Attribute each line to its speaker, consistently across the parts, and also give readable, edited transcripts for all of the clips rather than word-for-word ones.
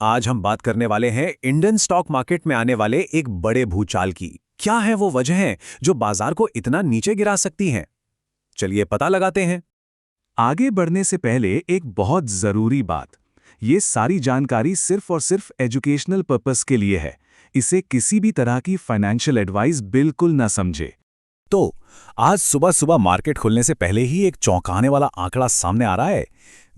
Speaker 1: आज हम बात करने वाले हैं इंडियन स्टॉक मार्केट में आने वाले एक बड़े भूचाल की। क्या है वो वजहें जो बाजार को इतना नीचे गिरा सकती हैं? चलिए पता लगाते हैं।
Speaker 2: आगे बढ़ने से पहले एक बहुत ज़रूरी बात। ये सारी जानकारी सिर्फ और सिर्फ एजुकेशनल पर्पस के लिए है। इसे किसी भी तरह की फाइनेंशियल एडवाइस बिल्कुल ना समझे।
Speaker 1: तो आज सुबह सुबह मार्केट खुलने से पहले ही एक चौंकाने वाला आंकड़ा सामने आ रहा है।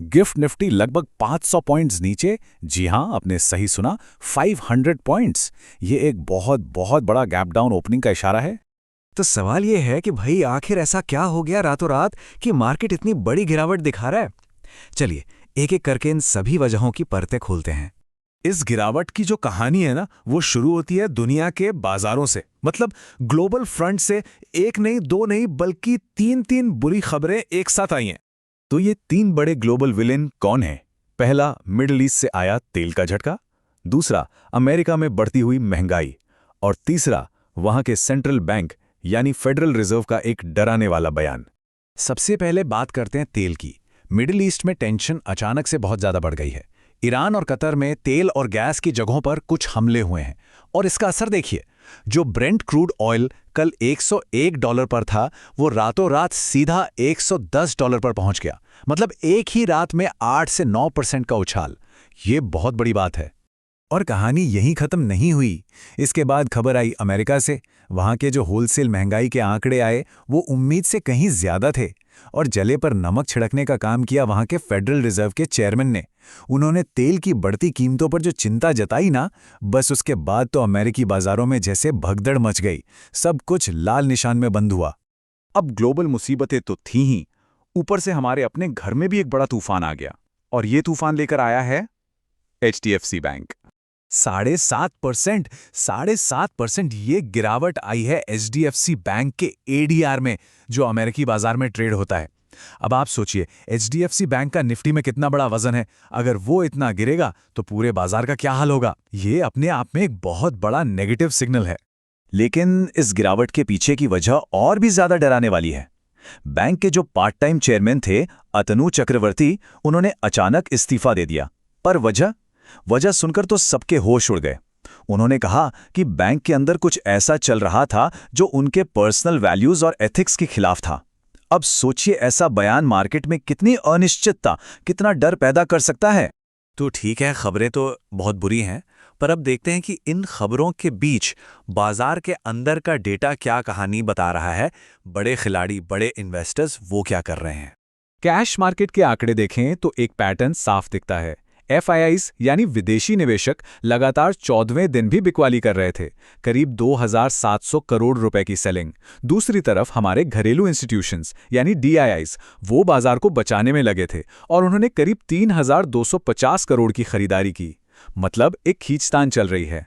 Speaker 1: गिफ्ट निफ्टी लगभग 500 पॉइंट्स नीचे। जी हां, आपने सही सुना, 500 पॉइंट्स। ये एक बहुत बहुत बड़ा गैप डाउन ओपनिंग का इशारा है।
Speaker 3: तो सवाल ये है कि भाई आखिर ऐसा क्या हो गया रातों रात कि मार्केट इतनी बड़ी गिरावट दिखा रहा है। चलिए एक एक करके इन सभी वजहों की परतें खोलते हैं।
Speaker 2: इस गिरावट की जो कहानी है ना, वो शुरू होती है दुनिया के बाजारों से, मतलब ग्लोबल फ्रंट से। एक नहीं, दो नहीं, बल्कि तीन तीन बुरी खबरें एक साथ आई हैं।
Speaker 1: तो ये तीन बड़े ग्लोबल विलेन कौन हैं? पहला, मिडिल ईस्ट से आया तेल का झटका। दूसरा, अमेरिका में बढ़ती हुई महंगाई। और तीसरा, वहां के सेंट्रल बैंक यानी फेडरल रिजर्व का एक डराने वाला बयान। सबसे पहले बात करते हैं तेल की। मिडिल ईस्ट में टेंशन अचानक से बहुत ज्यादा बढ़ गई है। ईरान और कतर में तेल और गैस की जगहों पर कुछ हमले हुए हैं और इसका असर देखिए। जो ब्रेंट क्रूड ऑयल कल $101 पर था, वो रातों रात सीधा $110 पर पहुंच गया। मतलब एक ही रात में 8 से 9% का उछाल। ये बहुत बड़ी बात है। और कहानी यहीं खत्म नहीं हुई। इसके बाद खबर आई अमेरिका से। वहां के जो होलसेल महंगाई के आंकड़े आए, वो उम्मीद से कहीं ज्यादा थे। और जले पर नमक छिड़कने का काम किया वहां के फेडरल रिजर्व के चेयरमैन ने। उन्होंने तेल की बढ़ती कीमतों पर जो चिंता जताई ना, बस उसके बाद तो अमेरिकी बाजारों में जैसे भगदड़ मच गई। सब कुछ लाल निशान में बंद हुआ।
Speaker 2: अब ग्लोबल मुसीबतें तो थी ही, ऊपर से हमारे अपने घर में भी एक बड़ा तूफान आ गया। और ये तूफान लेकर आया है HDFC बैंक।
Speaker 1: 7.5%, 7.5% ये गिरावट आई है HDFC बैंक के ADR में, जो अमेरिकी बाजार में ट्रेड होता है। अब आप सोचिए, HDFC बैंक का निफ्टी में कितना बड़ा वजन है। अगर वो इतना गिरेगा तो पूरे बाजार का क्या हाल होगा। ये अपने आप में एक बहुत बड़ा नेगेटिव सिग्नल है। लेकिन इस गिरावट के पीछे की वजह और भी ज्यादा डराने वाली है। बैंक के जो पार्ट टाइम चेयरमैन थे, अतनु चक्रवर्ती, उन्होंने अचानक इस्तीफा दे दिया। पर वजह सुनकर तो सबके होश उड़ गए। उन्होंने कहा कि बैंक के अंदर कुछ ऐसा चल रहा था जो उनके पर्सनल वैल्यूज और एथिक्स के खिलाफ था। अब सोचिए, ऐसा बयान मार्केट में कितनी अनिश्चितता, कितना डर पैदा कर सकता है। तो ठीक है, खबरें तो बहुत बुरी हैं, पर अब देखते हैं कि इन खबरों के बीच बाजार के अंदर का डेटा क्या कहानी बता रहा है। बड़े खिलाड़ी, बड़े इन्वेस्टर्स वो क्या कर रहे हैं। कैश मार्केट के आंकड़े देखें तो एक पैटर्न साफ दिखता है। FIIs यानी विदेशी निवेशक लगातार 14वें दिन भी बिकवाली कर रहे थे, करीब 2,700 करोड़ रुपए की सेलिंग। दूसरी तरफ हमारे घरेलू इंस्टीट्यूशंस यानी DIIs, वो बाजार को बचाने में लगे थे और उन्होंने करीब 3,250 करोड़ की खरीदारी की। मतलब एक खींचतान चल रही है।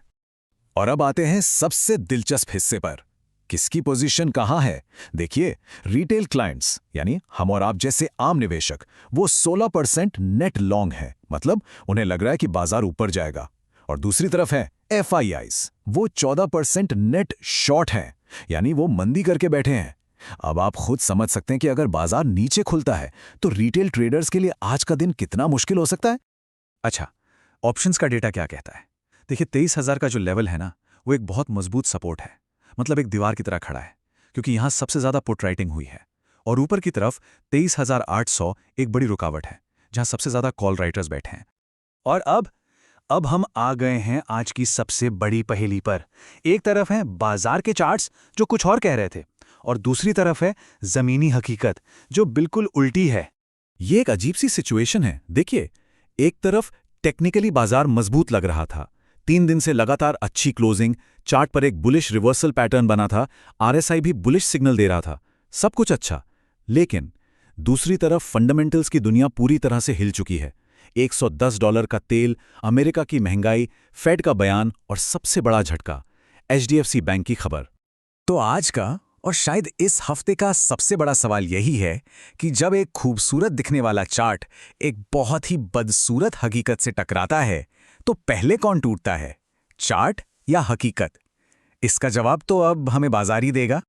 Speaker 1: और अब आते हैं सबसे दिलचस्प हिस्से पर। किसकी पोजीशन कहां है? देखिए, रिटेल क्लाइंट्स यानी हम और आप जैसे आम निवेशक, वो 16% नेट लॉन्ग है। मतलब उन्हें लग रहा है कि बाजार ऊपर जाएगा। और दूसरी तरफ है FIIs, वो 14% नेट शॉर्ट है, यानी वो मंदी करके बैठे हैं। अब आप खुद समझ सकते हैं कि अगर बाजार नीचे खुलता है तो रिटेल ट्रेडर्स के लिए आज का दिन कितना मुश्किल हो सकता है। अच्छा, ऑप्शंस का डेटा क्या कहता है? देखिए, 23,000 का जो लेवल है ना, वो एक बहुत मजबूत सपोर्ट है। मतलब एक दीवार की तरह खड़ा है, क्योंकि यहां सबसे ज्यादा पुट राइटिंग हुई है। और ऊपर की तरफ 23,800 एक बड़ी रुकावट है, जहां सबसे ज्यादा कॉल राइटर्स बैठे हैं। और अब हम आ गए हैं आज की सबसे बड़ी पहेली पर। एक तरफ है बाजार के चार्ट्स जो कुछ और कह रहे थे, और दूसरी तरफ है जमीनी हकीकत जो बिल्कुल उल्टी है। ये एक अजीब सी सिचुएशन है। देखिए, एक तरफ टेक्निकली बाजार मजबूत लग रहा था, 3 दिन से लगातार अच्छी क्लोजिंग, चार्ट पर एक बुलिश रिवर्सल पैटर्न बना था, RSI भी बुलिश सिग्नल दे रहा था, सब कुछ अच्छा। लेकिन दूसरी तरफ फंडामेंटल्स की दुनिया पूरी तरह से हिल चुकी है। $110 का तेल, अमेरिका की महंगाई, फेड का बयान और सबसे बड़ा झटका, HDFC बैंक की खबर। तो आज का और शायद इस हफ्ते का सबसे बड़ा सवाल यही है कि जब एक खूबसूरत दिखने वाला चार्ट एक बहुत ही बदसूरत हकीकत से टकराता है, तो पहले कौन टूटता है, चार्ट या हकीकत? इसका जवाब तो अब हमें बाजार ही देगा।